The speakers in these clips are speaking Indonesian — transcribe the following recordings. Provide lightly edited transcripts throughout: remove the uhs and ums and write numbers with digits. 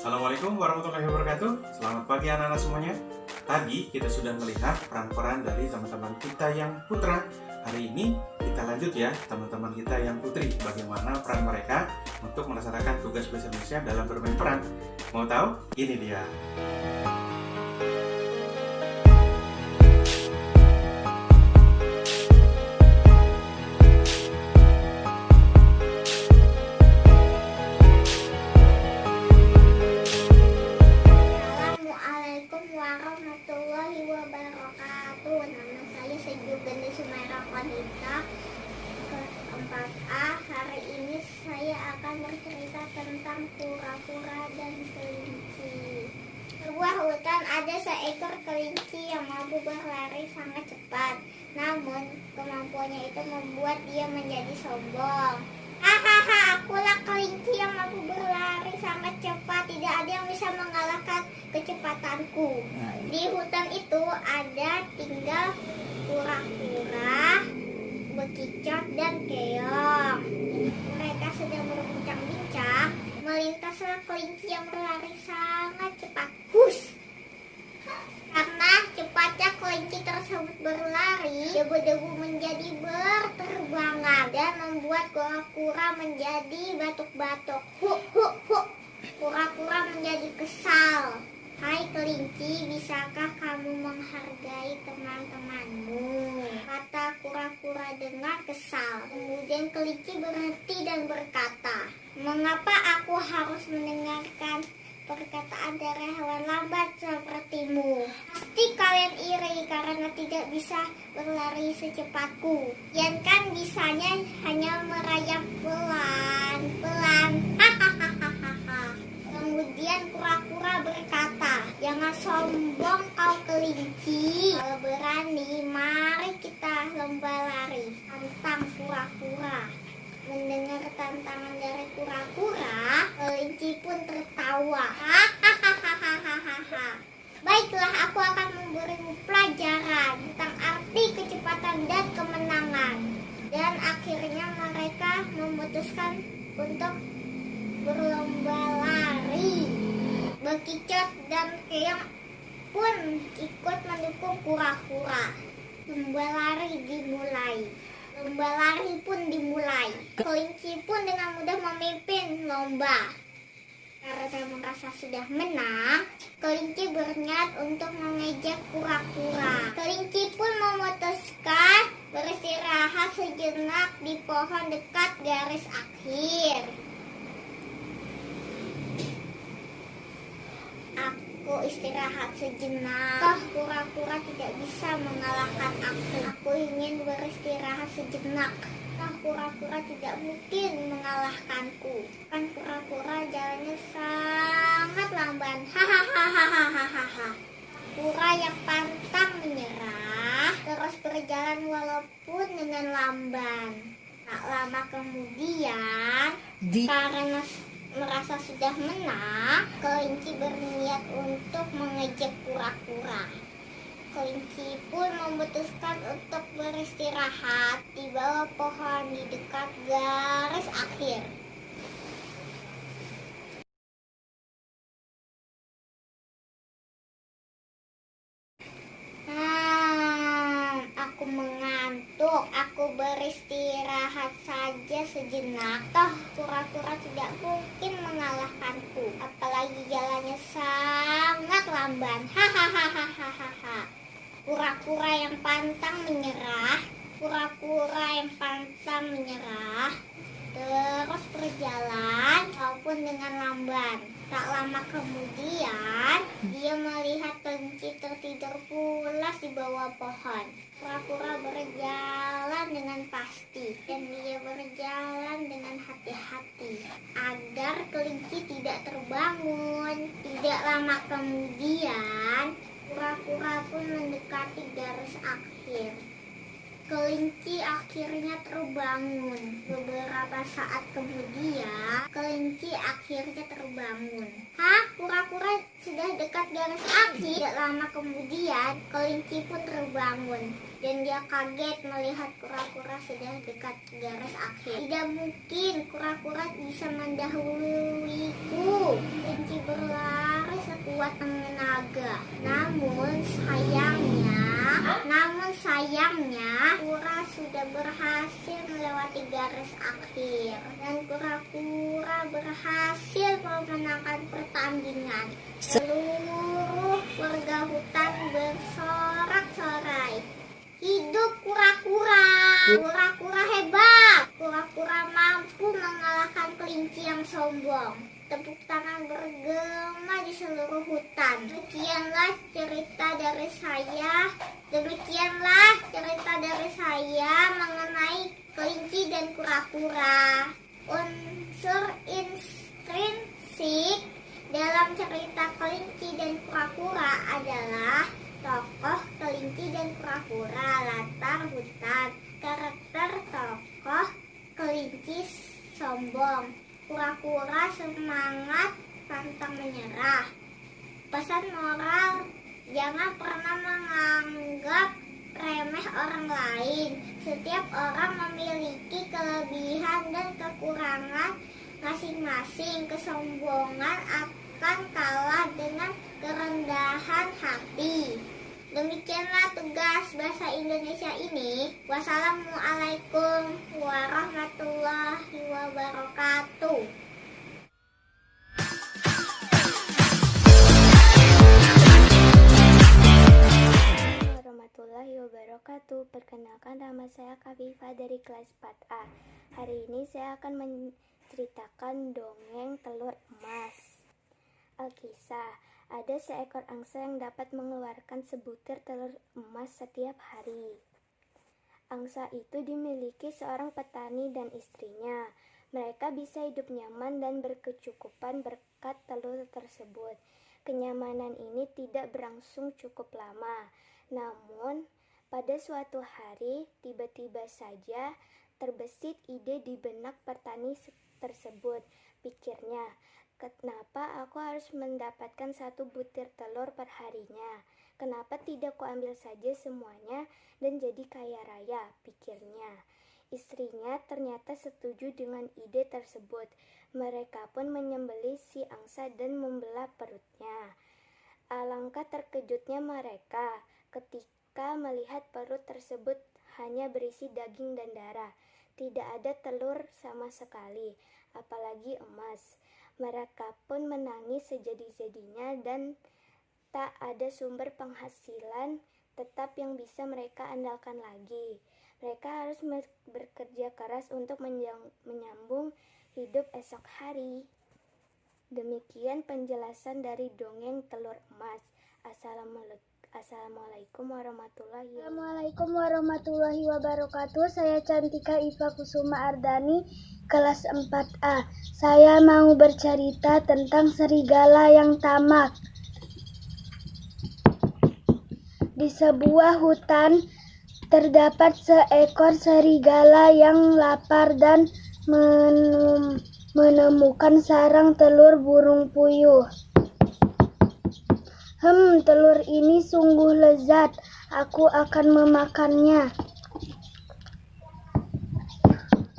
Assalamualaikum warahmatullahi wabarakatuh. Selamat pagi anak-anak semuanya. Tadi kita sudah melihat peran-peran dari teman-teman kita yang putra. Hari ini kita lanjut ya teman-teman kita yang putri. Bagaimana peran mereka untuk melaksanakan tugas bahasa Indonesia dalam bermain peran. Mau tahu? Ini dia. Warahmatullahi wabarakatuh. Nama saya Sejugan Sumaira Konita, kelas 4A. Hari ini saya akan bercerita tentang kura-kura dan kelinci. Di sebuah hutan ada seekor kelinci yang mampu berlari sangat cepat. Namun kemampuannya itu membuat dia menjadi sombong. Hahaha, akulah kelinci yang mampu berlari sangat cepat. Tidak ada yang bisa mengalahkan kecepatanku. Di hutan itu ada tinggal kura-kura, bekicot, dan keong. Mereka sedang berbincang-bincang. Melintaslah kelinci yang berlari sangat cepat. Hush! Karena cepatnya kelinci tersebut berlari, debu-debu menjadi berterbangan dan membuat kura-kura menjadi batuk-batuk. Huk, huk, huk. Kura-kura menjadi kesal. Hai kelinci, bisakah kamu menghargai teman-temanmu? Kata kura-kura dengan kesal. Kemudian kelinci berhenti dan berkata, mengapa aku harus mendengarkan perkataan dari hewan lambat sepertimu? Pasti kalian iri karena tidak bisa berlari secepatku. Yang kan bisanya hanya merayap pelan-pelan. Kemudian kura-kura berkata, jangan sombong kau kelinci. Kalau berani, mari kita lomba lari. Tantang kura-kura. Mendengar tantangan dari kura-kura, kelinci pun tertawa. Hahaha. Baiklah, aku akan memberimu pelajaran tentang arti kecepatan dan kemenangan. Dan akhirnya mereka memutuskan untuk berlomba lari. Bekicot dan keong pun ikut mendukung kura-kura. Lomba lari dimulai. Kelinci pun dengan mudah memimpin lomba. Karena merasa sudah menang, kelinci berniat untuk mengejek kura-kura. Kelinci pun memutuskan beristirahat sejenak di pohon dekat garis akhir. Aku istirahat sejenak. Toh kura-kura tidak bisa mengalahkan aku. Aku ingin beristirahat sejenak. Toh kura-kura tidak mungkin mengalahkanku. Kan kura-kura jalannya sangat lamban. Hahaha. Kura yang pantang menyerah terus berjalan walaupun dengan lamban. Tak lama kemudian, karena merasa sudah menang, kelinci berniat untuk mengejek kura-kura. Kelinci pun memutuskan untuk beristirahat di bawah pohon di dekat garis akhir. Aku mengantuk. Aku beristirahat saja sejenak. Toh kura-kura tidak mungkin mengalahkanku. Apalagi jalannya sangat lamban. Hahaha. Kura-kura yang pantang menyerah. Terus berjalan walaupun dengan lamban. Tak lama kemudian, dia melihat kelinci tertidur pulas di bawah pohon. Kura-kura berjalan dengan pasti dan dia berjalan dengan hati-hati agar kelinci tidak terbangun. Tidak lama kemudian, kura-kura pun mendekati garis akhir. Kelinci akhirnya terbangun. Beberapa saat kemudian, kelinci akhirnya terbangun. Kura-kura sudah dekat garis akhir. Tidak lama kemudian, kelinci pun terbangun. Dan dia kaget melihat kura-kura sudah dekat garis akhir. Tidak mungkin kura-kura bisa mendahuluiku. Kelinci berlari Rupanya kura sudah berhasil melewati garis akhir dan kura-kura berhasil memenangkan pertandingan. Seluruh warga hutan bersorak-sorai. Hidup kura-kura! Kura-kura hebat! Kura-kura mampu mengalahkan kelinci yang sombong. Tepuk tangan bergema di seluruh hutan. Demikianlah cerita dari saya mengenai kelinci dan kura-kura. Unsur intrinsik dalam cerita kelinci dan kura-kura adalah tokoh kelinci dan kura-kura, latar hutan, karakter tokoh kelinci sombong, kura-kura semangat pantang menyerah. Pesan moral, jangan pernah menganggap remeh orang lain. Setiap orang memiliki kelebihan dan kekurangan masing-masing. Kesombongan akan kalah dengan kerendahan hati. Demikianlah tugas bahasa Indonesia ini. Wassalamualaikum warahmatullahi wabarakatuh. Warahmatullahi wabarakatuh. Perkenalkan, nama saya Kaviva dari kelas 4A. Hari ini saya akan menceritakan dongeng telur emas. Alkisah, ada seekor angsa yang dapat mengeluarkan sebutir telur emas setiap hari. Angsa itu dimiliki seorang petani dan istrinya. Mereka bisa hidup nyaman dan berkecukupan berkat telur tersebut. Kenyamanan ini tidak berlangsung cukup lama. Namun, pada suatu hari, tiba-tiba saja terbesit ide di benak petani tersebut. Pikirnya, kenapa aku harus mendapatkan 1 butir telur per harinya? Kenapa tidak kuambil saja semuanya dan jadi kaya raya? Pikirnya. Istrinya ternyata setuju dengan ide tersebut. Mereka pun menyembelih si angsa dan membelah perutnya. Alangkah terkejutnya mereka ketika melihat perut tersebut hanya berisi daging dan darah. Tidak ada telur sama sekali, apalagi emas. Mereka pun menangis sejadi-jadinya dan tak ada sumber penghasilan tetap yang bisa mereka andalkan lagi. Mereka harus bekerja keras untuk menyambung hidup esok hari. Demikian penjelasan dari dongeng telur emas. Assalamualaikum warahmatullahi wabarakatuh. Saya Cantika Iva Kusuma Ardani, kelas 4A. Saya mau bercerita tentang serigala yang tamak. Di sebuah hutan terdapat seekor serigala yang lapar dan menemukan sarang telur burung puyuh. Telur ini sungguh lezat. Aku akan memakannya.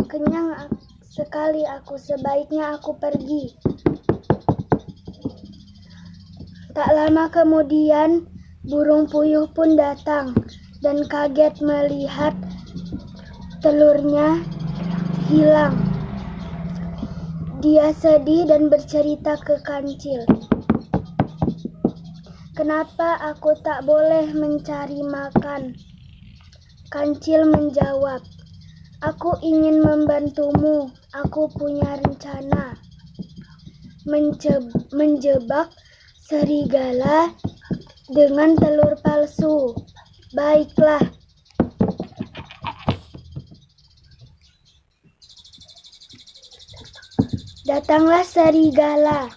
Kenyang sekali aku, sebaiknya aku pergi. Tak lama kemudian, burung puyuh pun datang dan kaget melihat telurnya hilang. Dia sedih dan bercerita ke kancil. Kenapa aku tak boleh mencari makan? Kancil menjawab, aku ingin membantumu. Aku punya rencana. Menjebak serigala dengan telur palsu. Baiklah. Datanglah serigala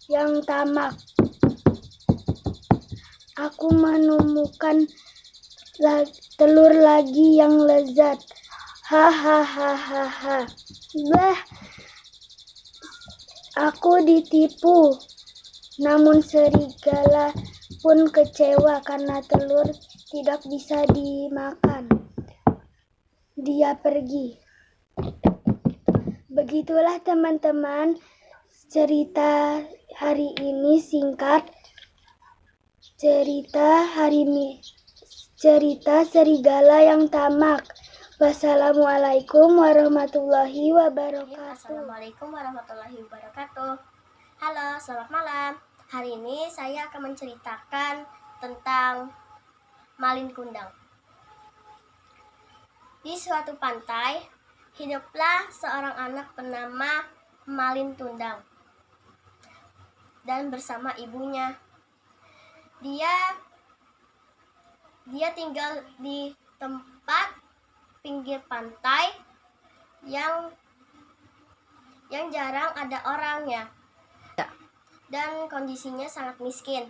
yang tamak. Aku menemukan telur lagi yang lezat. Hahaha. Bah, aku ditipu. Namun serigala pun kecewa karena telur tidak bisa dimakan. Dia pergi. Begitulah teman-teman, cerita hari ini singkat. Cerita Serigala yang Tamak. Wassalamualaikum warahmatullahi wabarakatuh. Assalamualaikum warahmatullahi wabarakatuh. Halo, selamat malam. Hari ini saya akan menceritakan tentang Malin Kundang. Di suatu pantai, hiduplah seorang anak bernama Malin Kundang dan bersama ibunya. Dia tinggal di tempat pinggir pantai yang jarang ada orangnya dan kondisinya sangat miskin.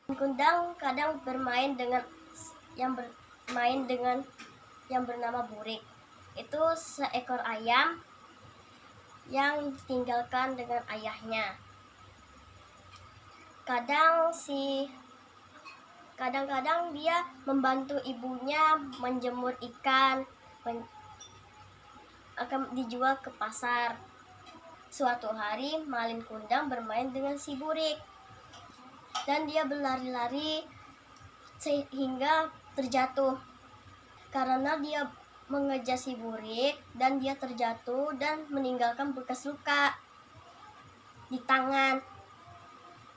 Kundang kadang bermain dengan yang bernama Burik. Itu seekor ayam yang ditinggalkan dengan ayahnya. Kadang-kadang dia membantu ibunya menjemur ikan, akan dijual ke pasar. Suatu hari Malin Kundang bermain dengan si Burik dan dia berlari-lari sehingga terjatuh. Karena dia mengejar si Burik dan dia terjatuh dan meninggalkan bekas luka di tangan.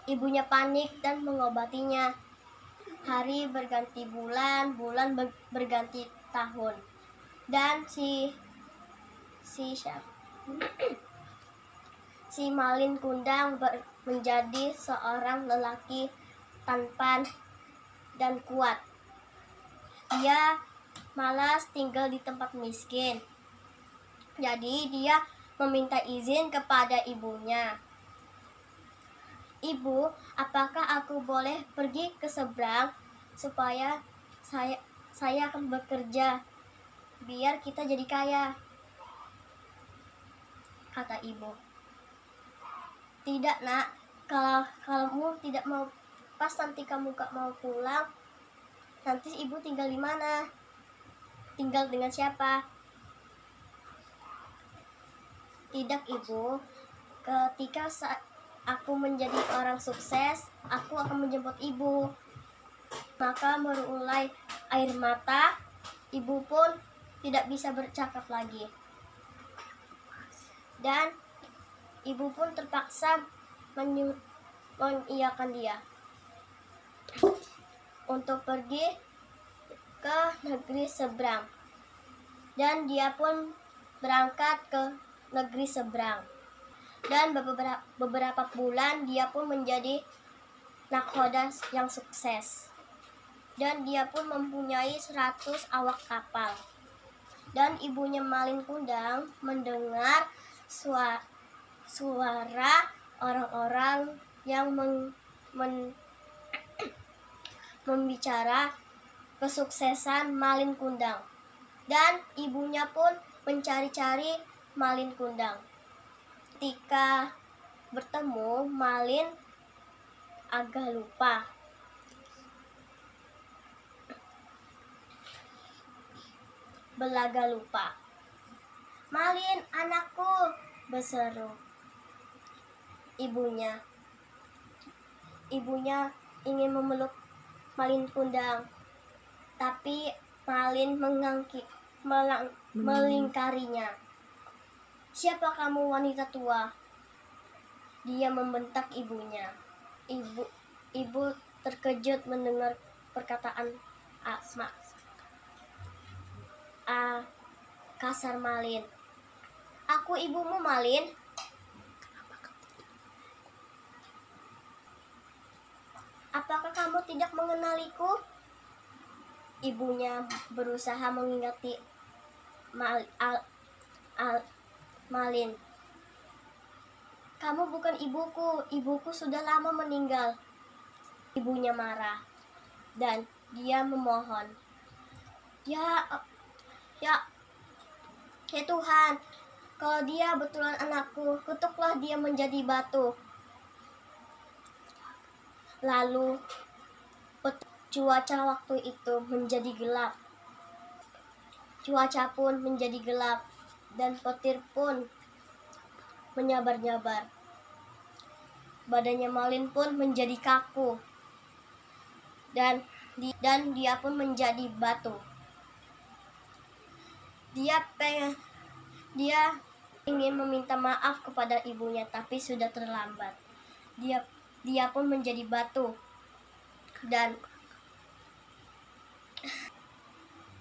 Ibunya panik dan mengobatinya. Hari berganti bulan, bulan berganti tahun. Dan si Malin Kundang menjadi seorang lelaki tampan dan kuat. Dia malas tinggal di tempat miskin. Jadi dia meminta izin kepada ibunya. "Ibu, apakah aku boleh pergi ke seberang supaya saya akan bekerja biar kita jadi kaya?" Kata ibu. "Tidak, Nak. Kalau kamu tidak mau, pas nanti kamu gak mau pulang, nanti ibu tinggal di mana? Tinggal dengan siapa?" "Tidak, Ibu. Ketika aku menjadi orang sukses, aku akan menjemput ibu." Maka berulai air mata, ibu pun tidak bisa bercakap lagi. Dan ibu pun terpaksa mengiyakan dia untuk pergi ke negeri seberang. Dan dia pun berangkat ke negeri seberang. Dan beberapa bulan dia pun menjadi nakhoda yang sukses. Dan dia pun mempunyai 100 awak kapal. Dan ibunya Malin Kundang mendengar suara orang-orang yang membicara kesuksesan Malin Kundang. Dan ibunya pun mencari-cari Malin Kundang. Ketika bertemu, Malin agak lupa. Belaga lupa. "Malin, anakku!" berseru ibunya. Ibunya ingin memeluk Malin Kundang, tapi Malin melingkarinya. "Siapa kamu, wanita tua?" dia membentak ibunya. Ibu terkejut mendengar perkataan kasar Malin. "Aku ibumu, Malin. Apakah kamu tidak mengenaliku?" Ibunya berusaha mengingati Malin. "Kamu bukan ibuku. Ibuku sudah lama meninggal." Ibunya marah dan dia memohon, Ya Tuhan, kalau dia betulan anakku, kutuklah dia menjadi batu." Lalu cuaca waktu itu menjadi gelap. Cuaca pun menjadi gelap dan petir pun menyabar-nyabar. Badannya Malin pun menjadi kaku dan Dan dia pun menjadi batu. Dia ingin meminta maaf kepada ibunya, tapi sudah terlambat. Dia pun menjadi batu. Dan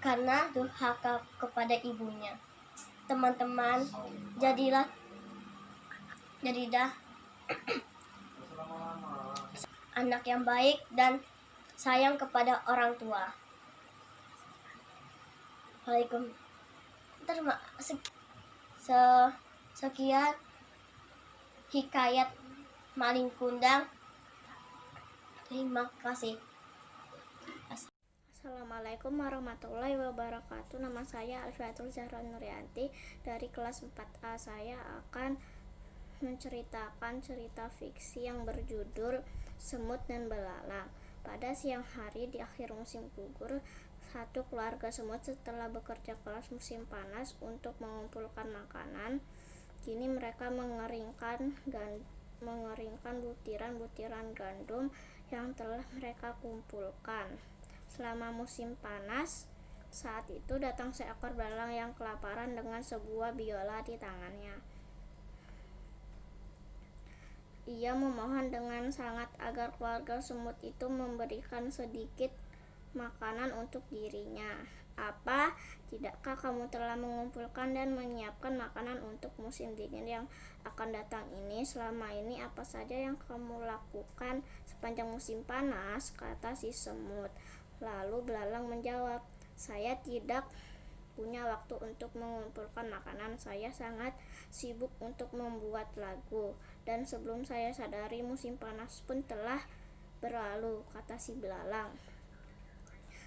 karena durhaka kepada ibunya, teman-teman, jadilah anak yang baik dan sayang kepada orang tua. Sekian hikayat Malin Kundang. Terima kasih. Assalamualaikum warahmatullahi wabarakatuh. Nama saya Alfiatul Zahra Nuryanti dari kelas 4A. Saya akan menceritakan cerita fiksi yang berjudul Semut dan Belalang. Pada siang hari di akhir musim gugur, satu keluarga semut setelah bekerja keras musim panas untuk mengumpulkan makanan, kini mereka mengeringkan butiran-butiran gandum yang telah mereka kumpulkan selama musim panas. Saat itu datang seekor belalang yang kelaparan dengan sebuah biola di tangannya. Ia memohon dengan sangat agar keluarga semut itu memberikan sedikit makanan untuk dirinya. Apa? Tidakkah kamu telah mengumpulkan dan menyiapkan makanan untuk musim dingin yang akan datang ini? Selama ini apa saja yang kamu lakukan sepanjang musim panas? Kata si semut. Lalu belalang menjawab, saya tidak punya waktu untuk mengumpulkan makanan. Saya sangat sibuk untuk membuat lagu. Dan sebelum saya sadari musim panas pun telah berlalu, kata si belalang.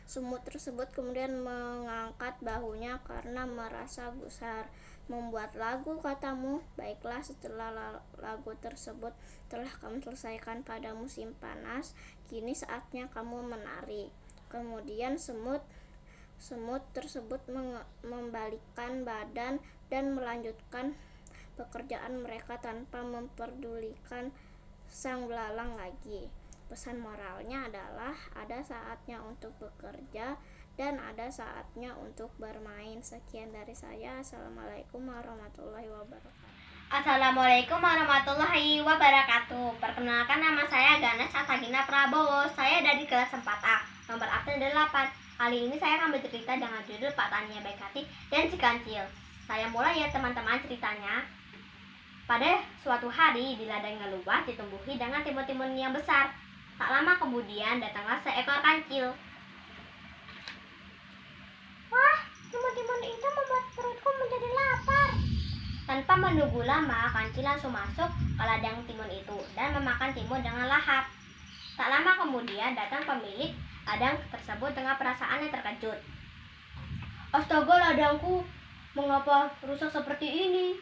Semut tersebut kemudian mengangkat bahunya karena merasa gusar. Membuat lagu, katamu? Baiklah, setelah lagu tersebut telah kamu selesaikan pada musim panas, kini saatnya kamu menari. Kemudian semut tersebut membalikkan badan dan melanjutkan pekerjaan mereka tanpa memperdulikan sang belalang lagi. Pesan moralnya adalah ada saatnya untuk bekerja dan ada saatnya untuk bermain. Sekian dari saya. Assalamualaikum warahmatullahi wabarakatuh. Assalamualaikum warahmatullahi wabarakatuh. Perkenalkan, nama saya Ganes Atagina Prabowo. Saya dari kelas 4A, nomor absen 8. Kali ini saya akan bercerita dengan judul Pak Tani Baik Hati dan Si Kancil. Saya mulai ya teman-teman ceritanya. Pada suatu hari di ladang yang luas ditumbuhi dengan timun-timun yang besar. Tak lama kemudian datanglah seekor kancil. Wah, timun-timun itu membuat perutku menjadi lapar. Tanpa menunggu lama, kancil langsung masuk ke ladang timun itu dan memakan timun dengan lahap. Tak lama kemudian datang pemilik ladang tersebut dengan perasaan yang terkejut. Astaga, ladangku, mengapa rusak seperti ini?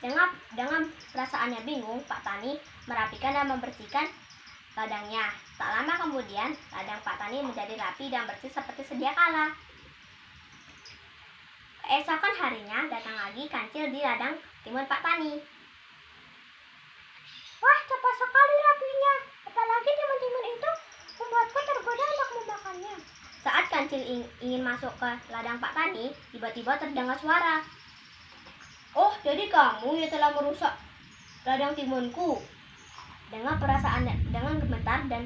Dengan perasaannya bingung, Pak Tani merapikan dan membersihkan ladangnya. Tak lama kemudian, ladang Pak Tani menjadi rapi dan bersih seperti sedia kala. Keesokan harinya datang lagi kancil di ladang timun Pak Tani. Wah, cepat sekali rapinya. Apalagi timun-timun itu membuatku tergoda untuk memakannya. Saat kancil ingin masuk ke ladang Pak Tani, tiba-tiba terdengar suara. Oh, jadi kamu yang telah merusak ladang timunku? Dengan gemetar dan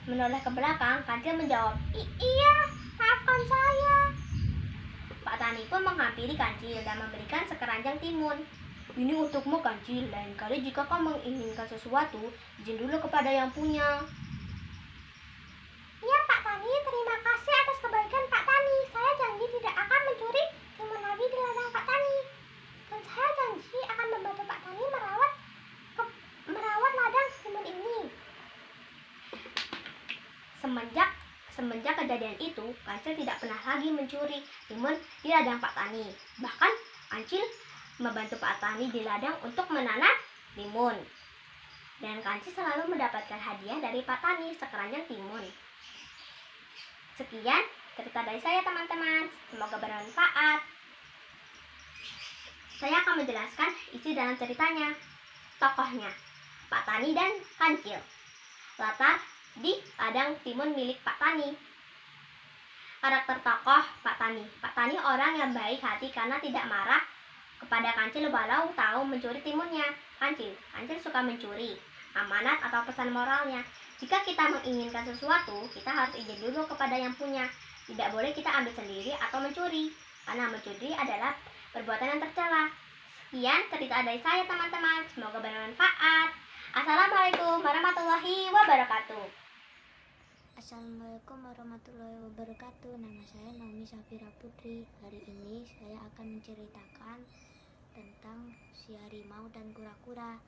menoleh ke belakang, kancil menjawab, Iya, maafkan saya. Pak Tani pun menghampiri kancil dan memberikan sekeranjang timun. Ini untukmu, kancil. Lain kali jika kau menginginkan sesuatu, izin dulu kepada yang punya. Ya, Pak Tani, terima kasih atas kebaikan Pak Tani. Saya janji tidak akan mencuri timun lagi di ladang Pak Tani. Dan saya janji akan membantu Pak Tani merawat ladang timun ini. Semenjak kejadian itu, kancil tidak pernah lagi mencuri timun di ladang Pak Tani. Bahkan kancil membantu Pak Tani di ladang untuk menanam timun. Dan kancil selalu mendapatkan hadiah dari Pak Tani, sekeranjang timun. Sekian cerita dari saya teman-teman, semoga bermanfaat. Saya akan menjelaskan isi dalam ceritanya. Tokohnya, Pak Tani dan Kancil. Latar di ladang timun milik Pak Tani. Karakter tokoh Pak Tani. Pak Tani orang yang baik hati karena tidak marah kepada Kancil walau tahu mencuri timunnya. Kancil suka mencuri amanat atau pesan moralnya. Jika kita menginginkan sesuatu, kita harus izin dulu kepada yang punya. Tidak boleh kita ambil sendiri atau mencuri, karena mencuri adalah perbuatan yang tercela. Sekian cerita dari saya teman-teman, semoga bermanfaat. Assalamualaikum warahmatullahi wabarakatuh. Assalamualaikum warahmatullahi wabarakatuh. Nama saya Naomi Safira Putri. Hari ini saya akan menceritakan tentang si harimau dan kura-kura.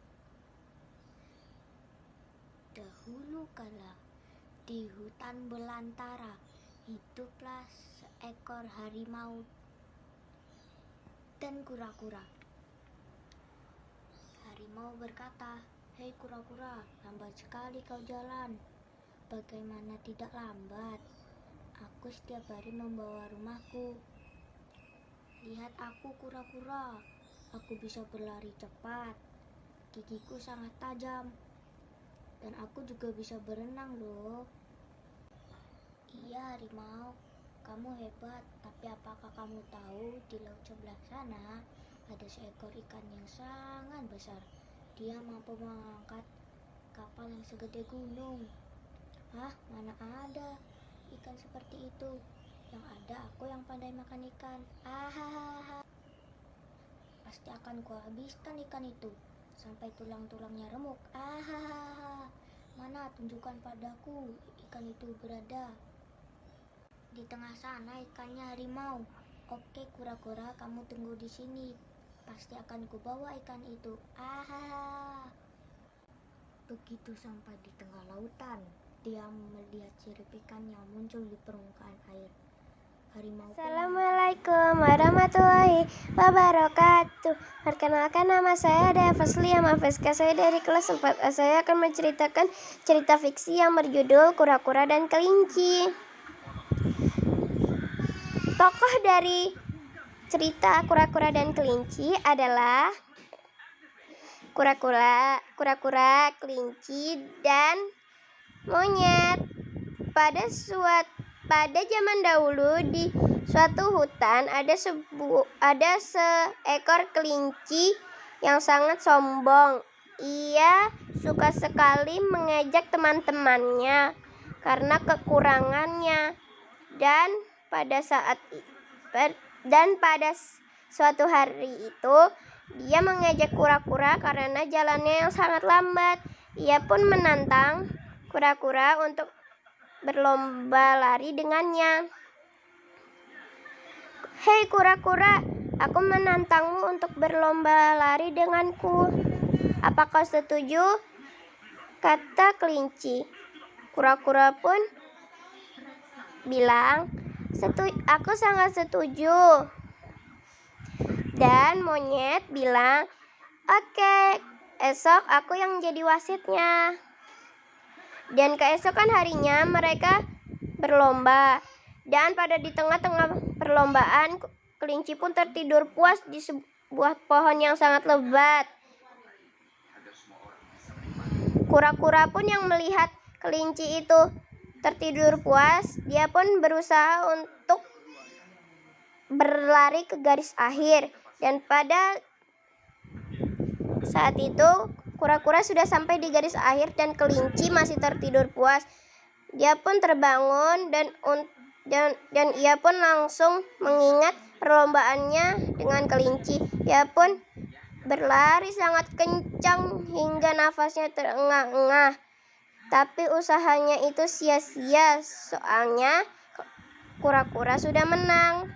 Dahulu kala di hutan belantara hiduplah seekor harimau dan kura-kura. Harimau berkata, "Hei kura-kura, lambat sekali kau jalan." "Bagaimana tidak lambat? Aku setiap hari membawa rumahku. Lihat aku kura-kura, aku bisa berlari cepat. Gigiku sangat tajam. Dan aku juga bisa berenang loh." "Iya harimau, kamu hebat. Tapi apakah kamu tahu di laut sebelah sana ada seekor ikan yang sangat besar. Dia mampu mengangkat kapal yang segede gunung." "Hah, mana ada ikan seperti itu? Yang ada aku yang pandai makan ikan. Ahahaha. Pasti akan kuhabiskan ikan itu sampai tulang-tulangnya remuk. Ahahaha. Mana, tunjukkan padaku ikan itu berada." "Di tengah sana ikannya harimau." "Oke kura-kura, kamu tunggu di sini. Pasti akan kubawa ikan itu. Ahahaha." Begitu sampai di tengah lautan, dia melihat sirip ikan yang muncul di permukaan air. Harimau pun Assalamualaikum warahmatullahi wabarakatuh. Perkenalkan, nama saya Deva Sliama Veska. Saya dari kelas 4A. Saya akan menceritakan cerita fiksi yang berjudul Kura-kura dan Kelinci. Tokoh dari cerita Kura-kura dan Kelinci adalah kura-kura, kelinci, dan monyet. Pada zaman dahulu di suatu hutan ada seekor kelinci yang sangat sombong. Ia suka sekali mengejek teman-temannya karena kekurangannya. Dan pada suatu hari itu dia mengejek kura-kura karena jalannya yang sangat lambat. Ia pun menantang kura-kura untuk berlomba lari dengannya. "Hei kura-kura, aku menantangmu untuk berlomba lari denganku. Apa kau setuju?" kata kelinci. Kura-kura pun bilang, "Aku sangat setuju." Dan monyet bilang, "Oke, esok aku yang jadi wasitnya." Dan keesokan harinya mereka berlomba. Dan di tengah-tengah perlombaan, kelinci pun tertidur puas di sebuah pohon yang sangat lebat. Kura-kura pun yang melihat kelinci itu tertidur puas, dia pun berusaha untuk berlari ke garis akhir. Dan pada saat itu kura-kura sudah sampai di garis akhir dan kelinci masih tertidur puas. Dia pun terbangun dan ia pun langsung mengingat perlombaannya dengan kelinci. Ia pun berlari sangat kencang hingga nafasnya terengah-engah. Tapi usahanya itu sia-sia, soalnya kura-kura sudah menang.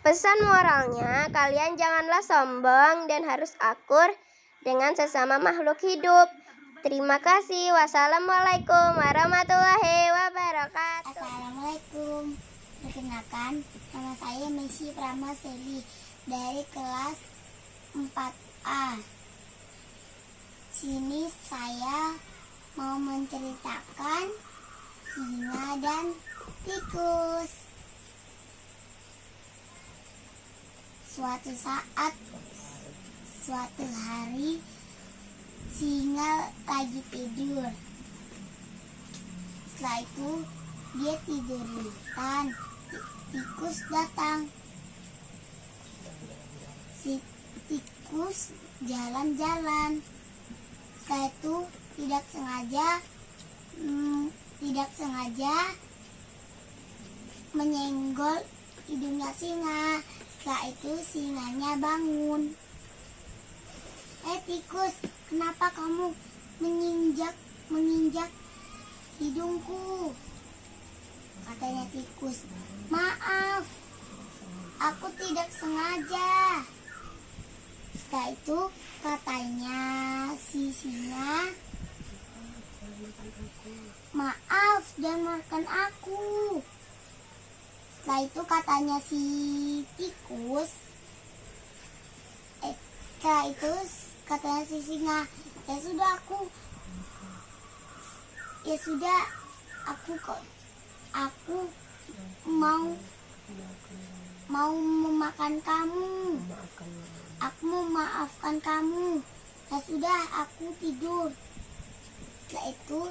Pesan moralnya, kalian janganlah sombong dan harus akur dengan sesama makhluk hidup. Terima kasih. Wassalamualaikum warahmatullahi wabarakatuh. Assalamualaikum. Perkenalkan, nama saya Messi Pramaseli dari kelas 4A. Sini saya mau menceritakan singa dan tikus. Suatu saat, suatu hari, singa lagi tidur. Setelah itu dia tidur di hutan. Tikus datang. Si tikus jalan-jalan. Setelah itu tidak sengaja menyenggol hidungnya singa. Setelah itu singanya bangun. Tikus, kenapa kamu menginjak hidungku? Katanya tikus. Maaf, aku tidak sengaja. Setelah itu katanya si singa, maaf, jangan makan aku. Setelah itu katanya si tikus, setelah itu katanya si singa, ya sudah aku mau memakan kamu. Aku memaafkan kamu. Ya sudah, aku tidur. Setelah itu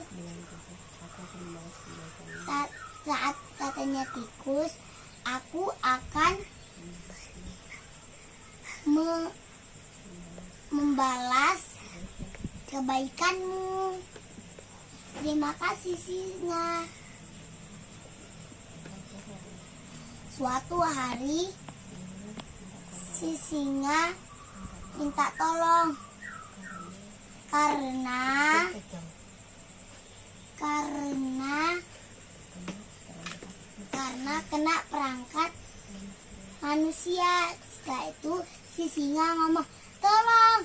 saat katanya tikus, aku akan membalas kebaikanmu. Terima kasih singa. Suatu hari si singa minta tolong karena kena perangkap manusia. Setelah itu si singa ngomong, tolong.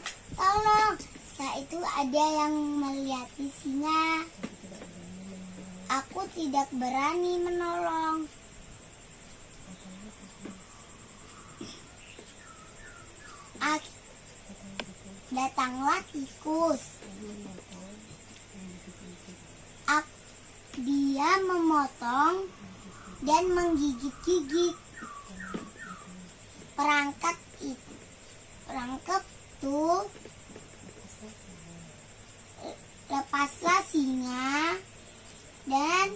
Setelah itu ada yang melihat singa. Aku tidak berani menolong. Datanglah tikus. Dia memotong dan menggigit-gigit perangkap itu. Lepaslah singa dan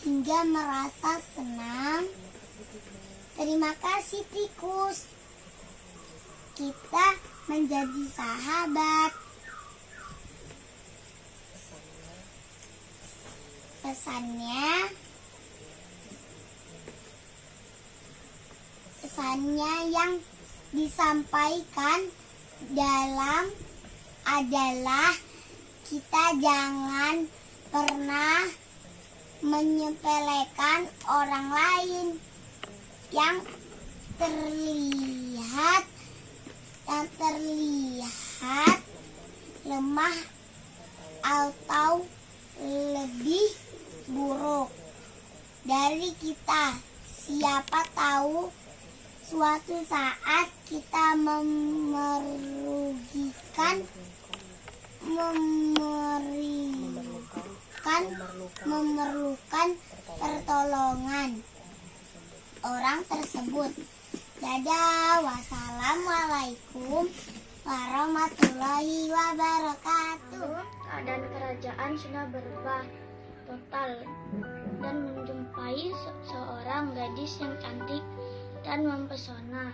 hingga merasa senang. Terima kasih tikus, kita menjadi sahabat. Pesannya yang disampaikan adalah kita jangan pernah menyepelekan orang lain yang terlihat lemah atau lebih buruk dari kita. Siapa tahu suatu saat kita memerlukan pertolongan orang tersebut. Dadah, wassalamualaikum warahmatullahi wabarakatuh. Keadaan kerajaan sudah berubah total dan menjumpai seorang gadis yang cantik dan mempesona,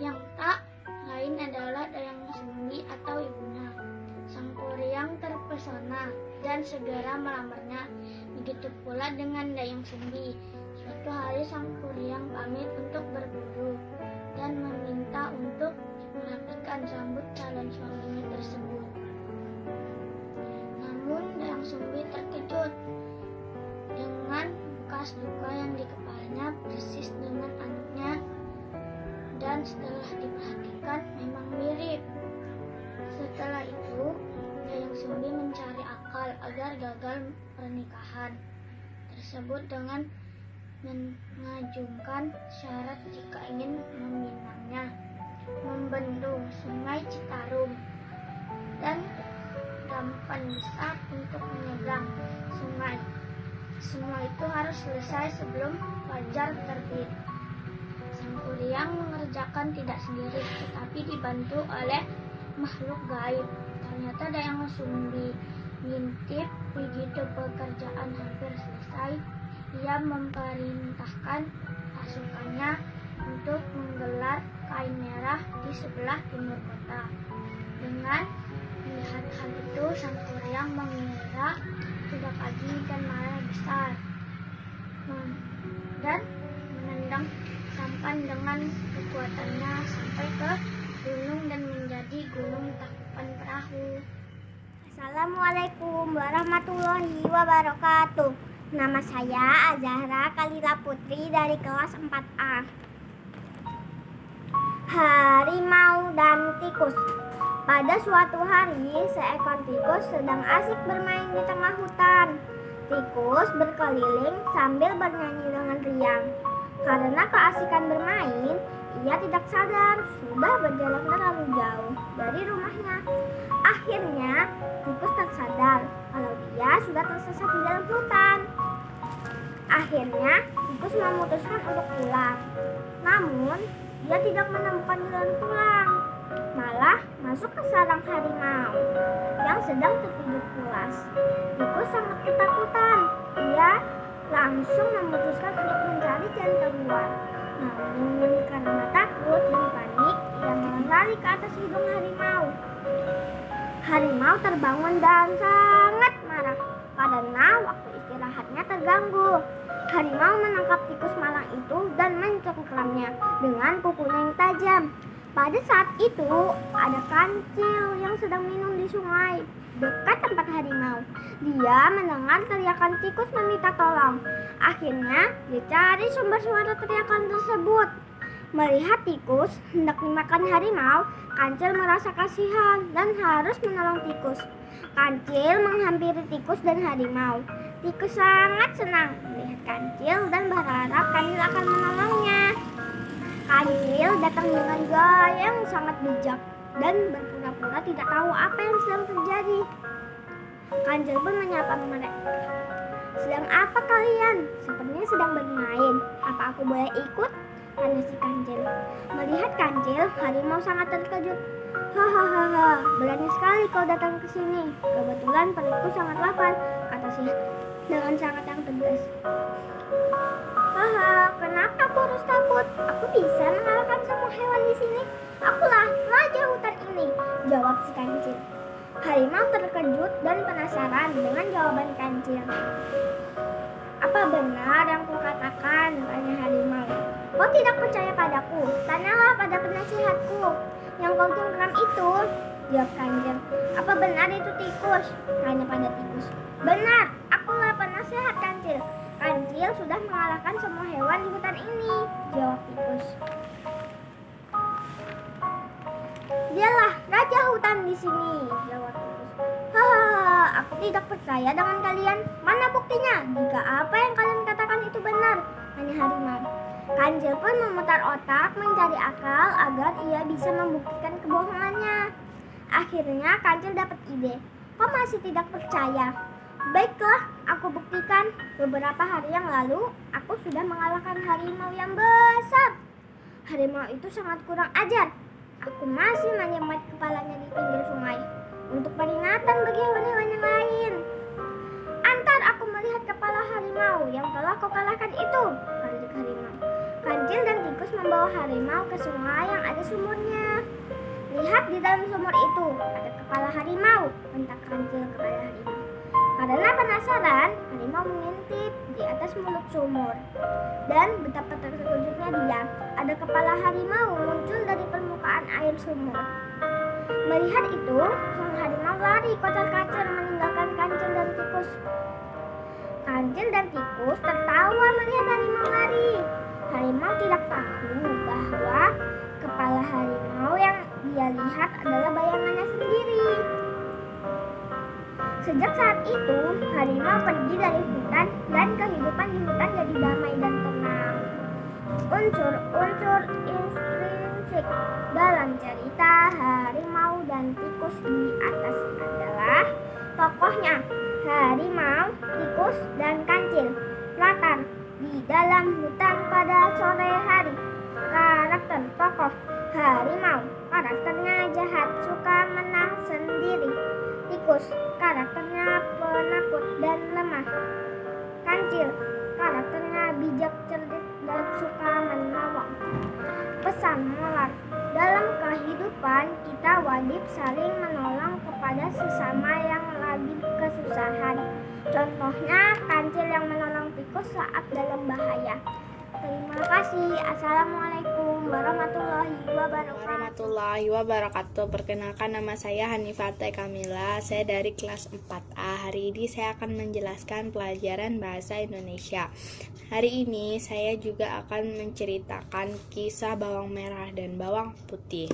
yang tak lain adalah Dayang Sumbi atau ibunya. Sang Kuryang terpesona dan segera melamarnya. Begitu pula dengan Dayang Sumbi. Suatu hari Sang Kuryang pamit untuk berburu dan meminta untuk merapikan rambut calon suaminya tersebut. Namun Dayang Sumbi terkejut dengan bekas luka yang di kepalanya persis dengan anaknya, dan setelah diperhatikan memang mirip. Setelah itu Dayang Sumbi mencari akal agar gagal pernikahan tersebut dengan mengajukan syarat jika ingin meminangnya, membendung sungai Citarum dan rampan besar untuk menyeberang sungai. Semua itu harus selesai sebelum fajar terbit. Sang Sang Kuryang mengerjakan tidak sendiri, tetapi dibantu oleh makhluk gaib. Ternyata ada yang sumbi ngintip. Begitu pekerjaan hampir selesai, ia memerintahkan pasukannya untuk menggelar kain merah di sebelah timur kota. Dengan melihat hal itu, Sang Kuryang mengira tidak lagi dan marah besar, dan menendang sampan dengan kekuatannya sampai ke gunung dan menjadi gunung Tangkuban Perahu. Assalamualaikum warahmatullahi wabarakatuh. Nama saya Azahra Kalila Putri dari kelas 4A. Harimau dan tikus. Pada suatu hari, seekor tikus sedang asik bermain di tengah hutan. Tikus berkeliling sambil bernyanyi dengan riang. Karena keasikan bermain, ia tidak sadar sudah berjalan terlalu jauh dari rumahnya. Akhirnya, tikus tersadar kalau dia sudah tersesat di dalam hutan. Akhirnya, tikus memutuskan untuk pulang. Namun, dia tidak menemukan jalan pulang, malah masuk ke sarang harimau yang sedang tertidur pulas. Tikus sangat ketakutan. Ia langsung memutuskan untuk mencari jalan keluar. Namun karena takut dan panik, ia lari ke atas hidung harimau. Harimau terbangun dan sangat marah karena waktu istirahatnya terganggu. Harimau menangkap tikus malang itu dan mencengkramnya dengan kukunya yang tajam. Pada saat itu, ada kancil yang sedang minum di sungai dekat tempat harimau. Dia mendengar teriakan tikus meminta tolong. Akhirnya, dia cari sumber suara teriakan tersebut. Melihat tikus hendak dimakan harimau, kancil merasa kasihan dan harus menolong tikus. Kancil menghampiri tikus dan harimau. Tikus sangat senang melihat kancil dan berharap kancil akan menolongnya. Kancil datang dengan gaya yang sangat bijak dan berpura-pura tidak tahu apa yang sedang terjadi. Kancil pun menyapa mereka. "Sedang apa kalian? Sepertinya sedang bermain. Apa aku boleh ikut?" tanya si kancil. Melihat kancil, harimau sangat terkejut. "Hahaha, berani sekali kau datang ke sini. Kebetulan perutku sangat lapar," kata si dengan sangat yang tegas. "Haha, kenapa aku harus takut? Aku bisa mengalahkan semua hewan di sini. Akulah raja hutan ini," jawab si kancil. Harimau terkejut dan penasaran dengan jawaban kancil. "Apa benar yang kukatakan?" tanya harimau. "Kau tidak percaya padaku? Tanyalah pada penasihatku yang kau cengkram itu," jawab kancil. "Apa benar itu tikus?" tanya pada tikus. "Benar, akulah penasihat kancil. Kancil sudah mengalahkan semua hewan di hutan ini," jawab tikus. "Dialah raja hutan di sini," jawab tikus. "Hahaha, aku tidak percaya dengan kalian. Mana buktinya jika apa yang kalian katakan itu benar?" tanya harimau. Kancil pun memutar otak mencari akal agar ia bisa membuktikan kebohongannya. Akhirnya Kancil dapat ide. "Kau masih tidak percaya? Baiklah, aku buktikan. Beberapa hari yang lalu, aku sudah mengalahkan harimau yang besar. Harimau itu sangat kurang ajar. Aku masih menyemai kepalanya di pinggir sungai untuk peringatan bagi hewan-hewan yang lain. Antar aku melihat kepala harimau yang telah kau kalahkan itu," kata harimau. Kancil dan tikus membawa harimau ke sungai yang ada sumurnya. "Lihat di dalam sumur itu, ada kepala harimau," bentak Kancil kepada harimau. Karena penasaran, harimau mengintip di atas mulut sumur. Dan betapa terkejutnya dia, ada kepala harimau muncul dari permukaan air sumur. Melihat itu, sang harimau lari kocar-kacir meninggalkan Kancil dan tikus. Kancil dan tikus tertawa melihat harimau lari. Harimau tidak tahu bahwa kepala harimau yang dia lihat adalah bayangannya sendiri. Sejak saat itu, harimau pergi dari hutan dan kehidupan di hutan jadi damai dan tenang. Unsur-unsur intrinsik dalam cerita harimau dan tikus di atas adalah tokohnya harimau, tikus, dan kancil. Latar: di dalam hutan pada sore hari. Karakter tokoh: harimau, karakternya jahat, suka menang sendiri. Tikus, karakternya penakut dan lemah. Kancil, karakternya bijak, cerdik, dan suka menolong. Pesan moral: dalam kehidupan kita wajib saling menolong kepada sesama yang lagi kesusahan. Contohnya kancil yang menolong tikus saat dalam bahaya. Terima kasih. Assalamualaikum warahmatullahi wabarakatuh. Perkenalkan, nama saya Hanifata Kamila. Saya dari kelas 4A. Hari ini saya akan menjelaskan pelajaran bahasa Indonesia. Hari ini saya juga akan menceritakan kisah bawang merah dan bawang putih.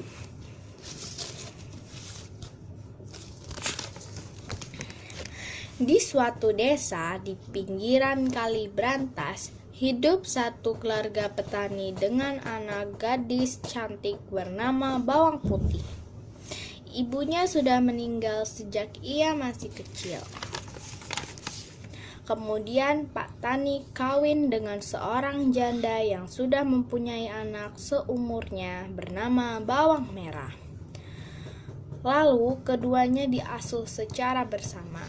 Di suatu desa di pinggiran Kali Brantas, hidup satu keluarga petani dengan anak gadis cantik bernama Bawang Putih. Ibunya sudah meninggal sejak ia masih kecil. Kemudian Pak Tani kawin dengan seorang janda yang sudah mempunyai anak seumurnya bernama Bawang Merah. Lalu keduanya diasuh secara bersama.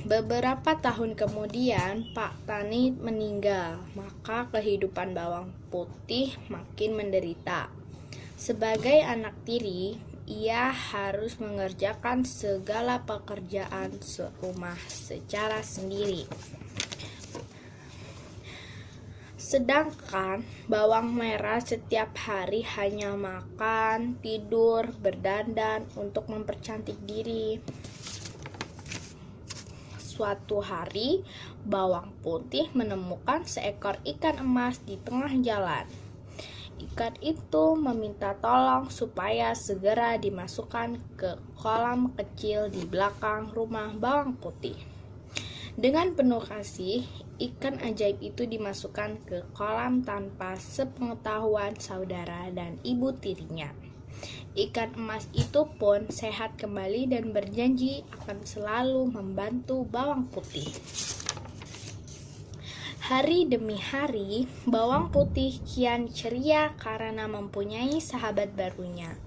Beberapa tahun kemudian Pak Tani meninggal, maka kehidupan Bawang Putih makin menderita. Sebagai anak tiri, ia harus mengerjakan segala pekerjaan serumah secara sendiri. Sedangkan Bawang Merah setiap hari hanya makan, tidur, berdandan untuk mempercantik diri. Suatu hari, Bawang Putih menemukan seekor ikan emas di tengah jalan. Ikan itu meminta tolong supaya segera dimasukkan ke kolam kecil di belakang rumah Bawang Putih. Dengan penuh kasih, ikan ajaib itu dimasukkan ke kolam tanpa sepengetahuan saudara dan ibu tirinya. Ikan emas itu pun sehat kembali dan berjanji akan selalu membantu Bawang Putih. Hari demi hari, Bawang Putih kian ceria karena mempunyai sahabat barunya.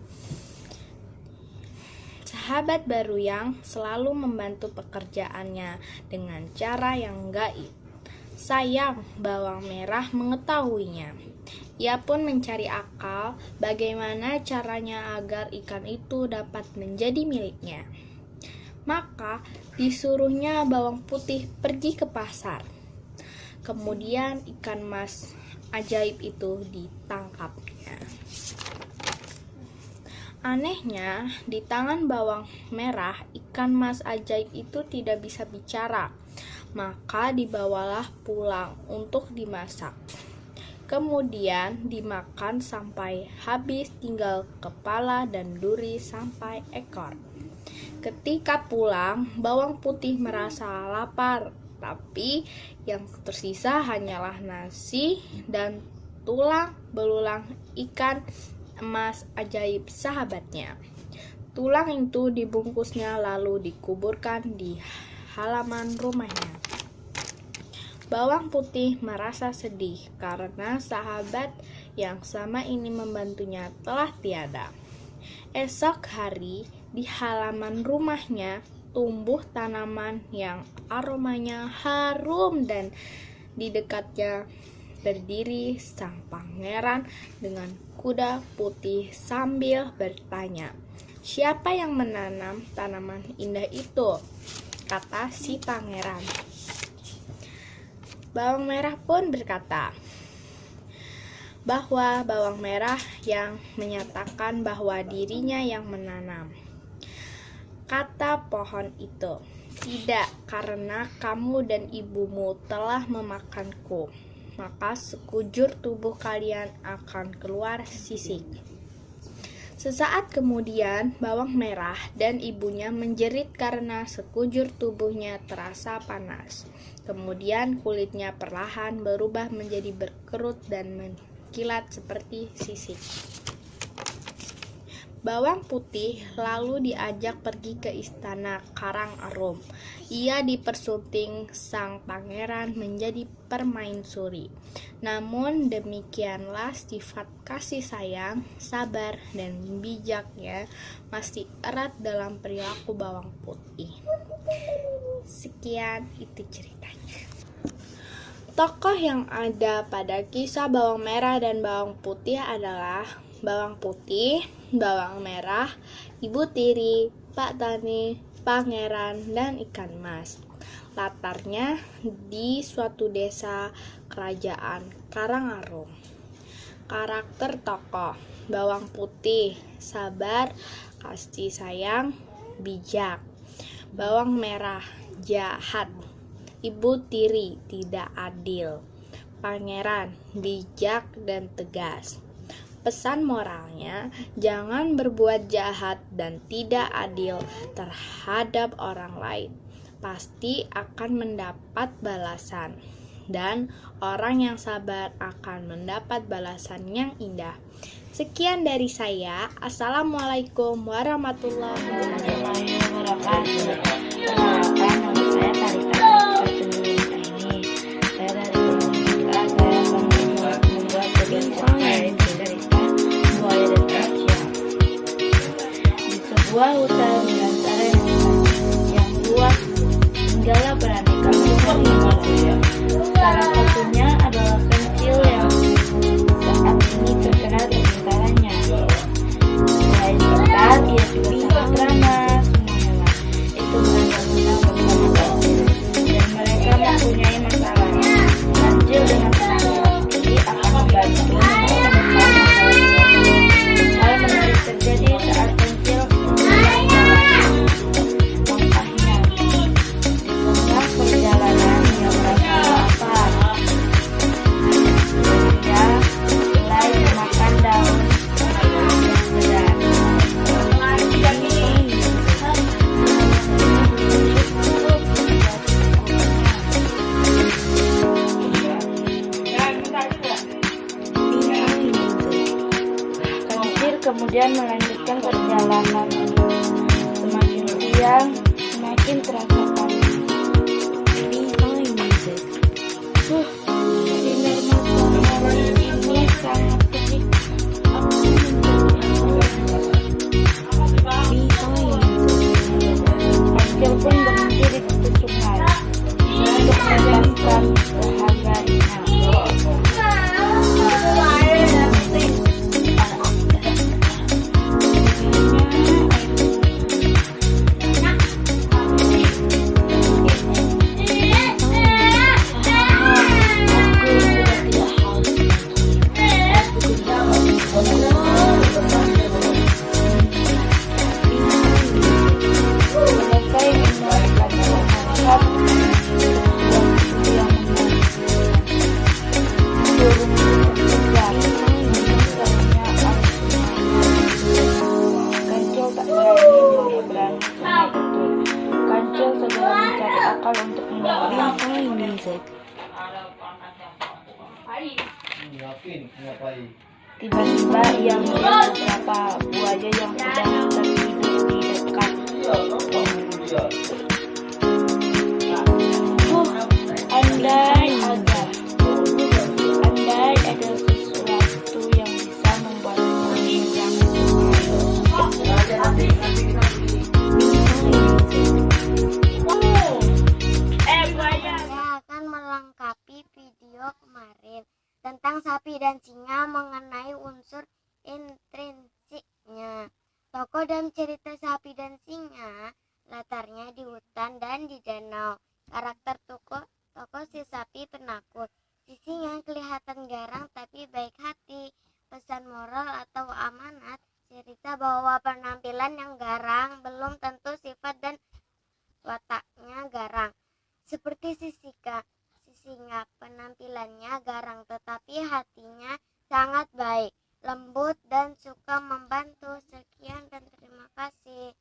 Sahabat baru yang selalu membantu pekerjaannya dengan cara yang gaib. Sayang, Bawang Merah mengetahuinya. Ia pun mencari akal bagaimana caranya agar ikan itu dapat menjadi miliknya. Maka disuruhnya Bawang Putih pergi ke pasar. Kemudian ikan emas ajaib itu ditangkapnya. Anehnya, di tangan Bawang Merah, ikan emas ajaib itu tidak bisa bicara. Maka dibawalah pulang untuk dimasak. Kemudian dimakan sampai habis, tinggal kepala dan duri sampai ekor. Ketika pulang, Bawang Putih merasa lapar, tapi yang tersisa hanyalah nasi dan tulang belulang ikan emas ajaib sahabatnya. Tulang itu dibungkusnya lalu dikuburkan di halaman rumahnya. Bawang Putih merasa sedih karena sahabat yang selama ini membantunya telah tiada. Esok hari, di halaman rumahnya tumbuh tanaman yang aromanya harum dan di dekatnya berdiri sang pangeran dengan kuda putih sambil bertanya, "Siapa yang menanam tanaman indah itu?" kata si pangeran. Bawang Merah pun berkata bahwa Bawang Merah yang menyatakan bahwa dirinya yang menanam. Kata pohon itu, "Tidak, karena kamu dan ibumu telah memakanku, maka sekujur tubuh kalian akan keluar sisik." Sesaat kemudian, Bawang Merah dan ibunya menjerit karena sekujur tubuhnya terasa panas. Kemudian kulitnya perlahan berubah menjadi berkerut dan mengkilat seperti sisik. Bawang Putih lalu diajak pergi ke istana Karangarum. Ia dipersunting sang pangeran menjadi permaisuri. Namun demikianlah sifat kasih sayang, sabar, dan bijaknya masih erat dalam perilaku Bawang Putih. Sekian itu ceritanya. Tokoh yang ada pada kisah Bawang Merah dan Bawang Putih adalah Bawang Putih, Bawang Merah, Ibu Tiri, Pak Tani, Pangeran, dan Ikan Mas. Latarnya di suatu desa kerajaan Karangarum. Karakter tokoh: Bawang Putih, sabar, kasih sayang, bijak. Bawang Merah, jahat. Ibu Tiri, tidak adil. Pangeran, bijak dan tegas. Pesan moralnya, jangan berbuat jahat dan tidak adil terhadap orang lain. Pasti akan mendapat balasan, dan orang yang sabar akan mendapat balasan yang indah. Sekian dari saya. Assalamualaikum warahmatullahi wabarakatuh. Nama saya Tarika. Saya dari Indonesia. Saya akan membuat cerita buaya dan manusia. Di sebuah hutan belantara yang luas, tinggallah beraneka ragam manusia. Salah satunya adalah kencil yang saat ini terkenal kepintarannya. Selain pintar, ia juga sangat ramah. Semua hewan itu berenang-renang bersama kancil, dan mereka mempunyai masalah. Kancil dengan senang hati akan membantu menemukan masalah. Hal menarik terjadi saat kancil langkahnya. Di tengah perjalanan ia merasa lapar. Dia mulai memakan daun yang sedang. Kancil kemudian melanjutkan perjalanan. Semakin siang, semakin terasa panas. Sinar matahari ini sangat terik. Kancil pun berhenti di tepi sungai untuk melepaskan dahaganya. Selesai mendengarkan nasihat yang burung tersegar, misalnya Kancil tak berani menyeberangi sungai itu. Kancil segera mencari akal untuk menyeberang. Tiba-tiba ia melihat beberapa buaya yang sedang tertidur di dekat. Andai ada sesuatu yang bisa membuatmu menyeberangi sungai. Saya akan melengkapi video kemarin tentang sapi dan singa mengenai unsur intrinsiknya. Tokoh dalam cerita sapi dan singa latarnya di hutan dan di danau. Karakter tokoh si sapi penakut, si singa kelihatan garang tapi baik hati. Pesan moral atau amanat cerita bahwa penampilan yang garang belum tentu sifat dan wataknya garang. Seperti si singa penampilannya garang tetapi hatinya sangat baik, lembut dan suka membantu. Sekian dan terima kasih.